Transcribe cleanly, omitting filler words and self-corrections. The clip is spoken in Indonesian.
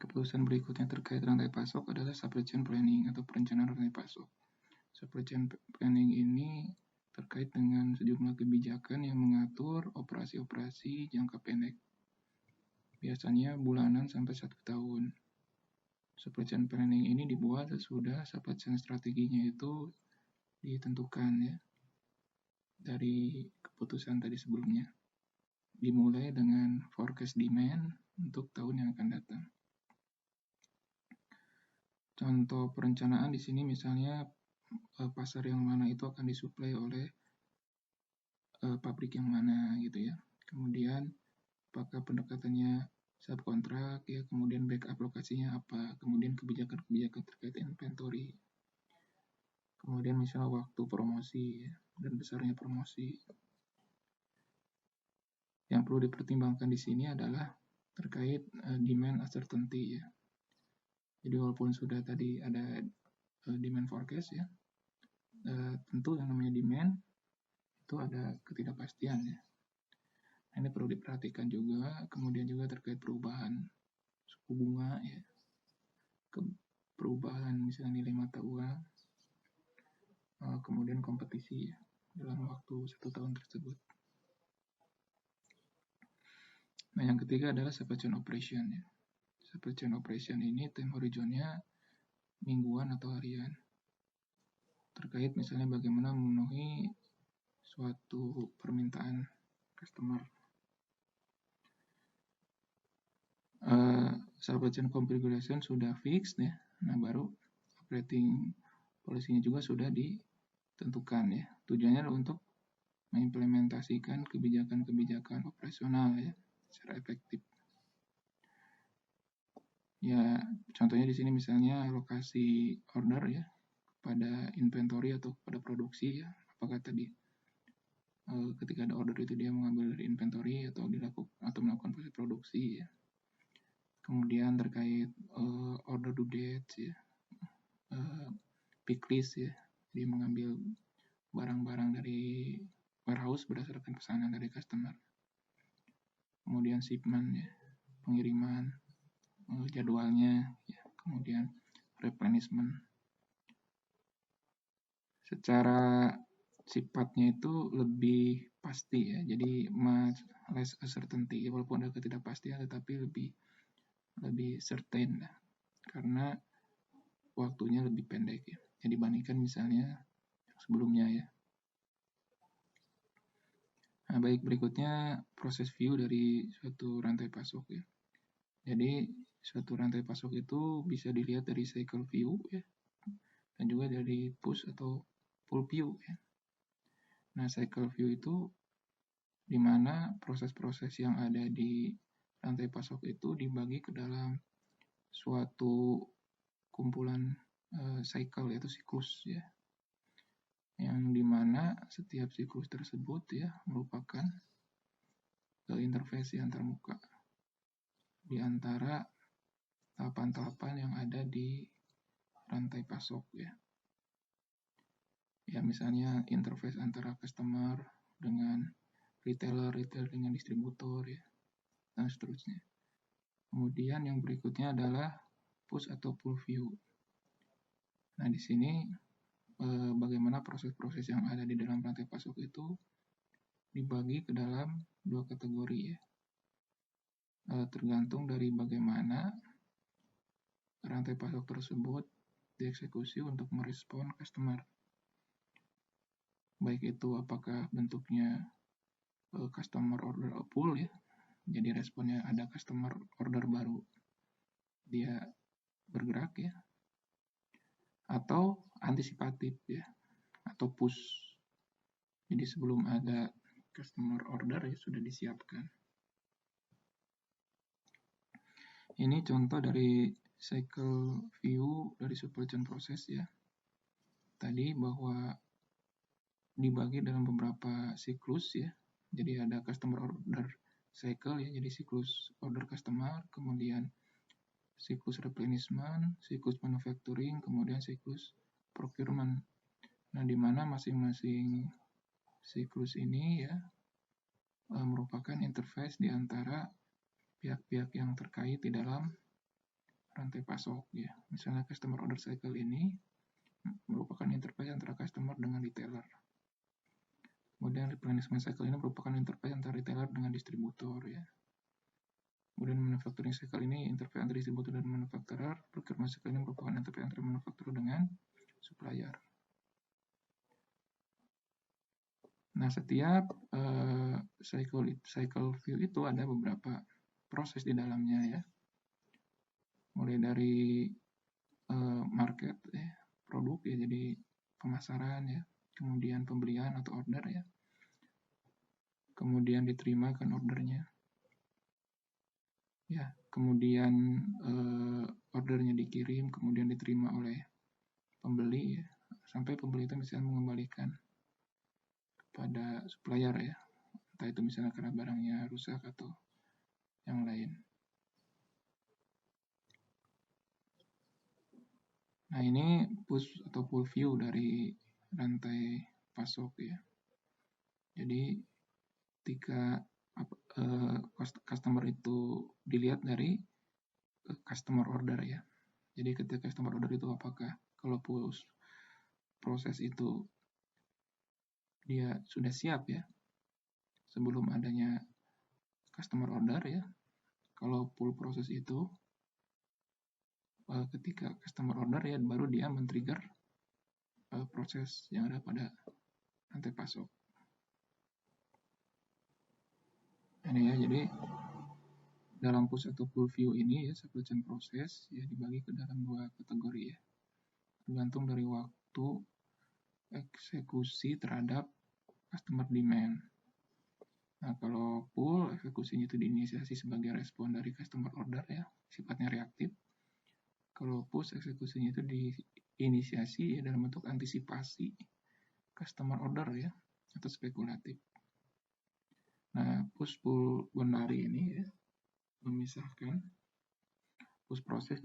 Keputusan berikutnya terkait rantai pasok adalah supply chain planning atau perencanaan rantai pasok. Supply chain planning ini terkait dengan sejumlah kebijakan yang mengatur operasi-operasi jangka pendek, biasanya bulanan sampai 1 tahun. Supply chain planning ini dibuat sesudah supply chain strateginya itu ditentukan ya dari keputusan tadi sebelumnya. Dimulai dengan forecast demand untuk tahun yang akan datang. Contoh perencanaan di sini misalnya pasar yang mana itu akan disuplai oleh pabrik yang mana gitu ya. Kemudian apakah pendekatannya subkontrak ya, kemudian backup lokasinya apa, kemudian kebijakan-kebijakan terkait inventory. Kemudian misalnya waktu promosi ya, dan besarnya promosi. Yang perlu dipertimbangkan di sini adalah terkait demand uncertainty ya. Jadi walaupun sudah tadi ada demand forecast ya, tentu yang namanya demand itu ada ketidakpastian ya. Nah, ini perlu diperhatikan juga. Kemudian juga terkait perubahan suku bunga ya, perubahan misalnya nilai mata uang, kemudian kompetisi ya, dalam waktu 1 tahun tersebut. Nah, yang ketiga adalah supply chain operation ya. Supply chain operation ini time horizonnya mingguan atau harian. Terkait misalnya bagaimana memenuhi suatu permintaan customer. Supply chain configuration sudah fix ya. Nah, baru operating policy-nya juga sudah ditentukan ya. Tujuannya adalah untuk mengimplementasikan kebijakan-kebijakan operasional ya secara efektif. Ya, contohnya di sini misalnya alokasi order ya pada inventory atau pada produksi ya. Apakah tadi ketika ada order itu dia mengambil dari inventory atau melakukan proses produksi ya. Kemudian terkait order due date ya, pick list ya, dia mengambil barang-barang dari warehouse berdasarkan pesanan dari customer. Kemudian shipment ya, pengiriman, jadwalnya ya, kemudian replenishment. Secara sifatnya itu lebih pasti ya, jadi much less uncertainty, walaupun ada ketidakpastian tetapi lebih certain lah, karena waktunya lebih pendek ya, jadi dibandingkan misalnya sebelumnya ya. Nah, baik, berikutnya proses view dari suatu rantai pasok ya. Jadi suatu rantai pasok itu bisa dilihat dari cycle view ya, dan juga dari push atau pull view ya. Nah, cycle view itu di mana proses-proses yang ada di rantai pasok itu dibagi ke dalam suatu kumpulan cycle, yaitu siklus ya, yang dimana setiap siklus tersebut ya merupakan intervensi antarmuka di antara tahapan-tahapan yang ada di rantai pasok ya. Ya, misalnya interface antara customer dengan retailer dengan distributor ya, dan seterusnya. Kemudian yang berikutnya adalah push atau pull view. Nah, di sini bagaimana proses-proses yang ada di dalam rantai pasok itu dibagi ke dalam 2 kategori ya. Tergantung dari bagaimana rantai pasok tersebut dieksekusi untuk merespon customer. Baik itu apakah bentuknya customer order pull ya, jadi responnya ada customer order baru, dia bergerak ya, atau antisipatif ya, atau push, jadi sebelum ada customer order ya sudah disiapkan. Ini contoh dari cycle view dari supply chain process ya. Tadi bahwa dibagi dalam beberapa siklus ya. Jadi ada customer order cycle ya, jadi siklus order customer, kemudian siklus replenishment, siklus manufacturing, kemudian siklus procurement. Nah, di mana masing-masing siklus ini ya merupakan interface di antara pihak-pihak yang terkait di dalam rantai pasok ya. Misalnya customer order cycle ini merupakan interface antara customer dengan retailer. Kemudian replenishment cycle ini merupakan interface antara retailer dengan distributor ya. Kemudian manufacturing cycle ini interface antara distributor dan manufacturer. Procurement cycle ini merupakan interface antara manufacturer dengan supplier. Nah, setiap cycle view itu ada beberapa proses di dalamnya ya. Mulai dari market ya, produk ya, jadi pemasaran ya, kemudian pembelian atau order ya, kemudian diterima kan ordernya ya, kemudian ordernya dikirim, kemudian diterima oleh pembeli ya, sampai pembeli itu bisa mengembalikan kepada supplier ya, entah itu misalnya karena barangnya rusak atau yang lain. Nah, ini push atau pull view dari rantai pasok ya. Jadi ketika customer itu dilihat dari customer order ya. Jadi ketika customer order itu apakah kalau push proses itu dia sudah siap ya sebelum adanya customer order ya. Kalau pull proses itu ketika customer order ya baru dia men-trigger proses yang ada pada rantai pasok. Ini ya, jadi dalam push atau pull view ini ya, supply chain proses ya dibagi ke dalam dua kategori ya, tergantung dari waktu eksekusi terhadap customer demand. Nah, kalau pull eksekusinya itu diinisiasi sebagai respon dari customer order ya, sifatnya reaktif. Kalau push eksekusinya itu diinisiasi ya dalam bentuk antisipasi customer order ya, atau spekulatif. Nah, push pull binary ini ya memisahkan push proses